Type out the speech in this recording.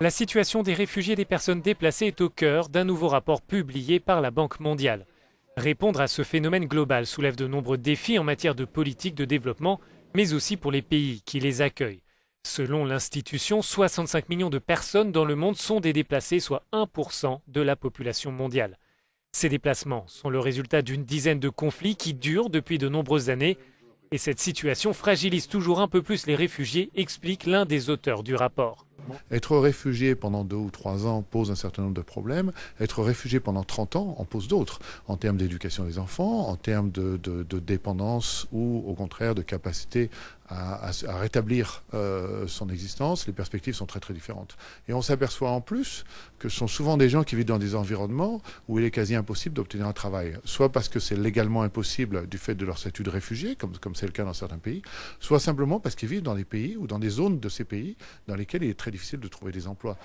La situation des réfugiés et des personnes déplacées est au cœur d'un nouveau rapport publié par la Banque mondiale. Répondre à ce phénomène global soulève de nombreux défis en matière de politique de développement, mais aussi pour les pays qui les accueillent. Selon l'institution, 65 millions de personnes dans le monde sont des déplacés, soit 1% de la population mondiale. Ces déplacements sont le résultat d'une dizaine de conflits qui durent depuis de nombreuses années. Et cette situation fragilise toujours un peu plus les réfugiés, explique l'un des auteurs du rapport. Être réfugié pendant 2 ou 3 ans pose un certain nombre de problèmes. Être réfugié pendant 30 ans en pose d'autres, en termes d'éducation des enfants, en termes de dépendance ou au contraire de capacité à rétablir son existence. Les perspectives sont très très différentes. Et on s'aperçoit en plus que ce sont souvent des gens qui vivent dans des environnements où il est quasi impossible d'obtenir un travail. Soit parce que c'est légalement impossible du fait de leur statut de réfugié, comme c'est le cas dans certains pays, soit simplement parce qu'ils vivent dans des pays ou dans des zones de ces pays dans lesquels il est très difficile de trouver des emplois.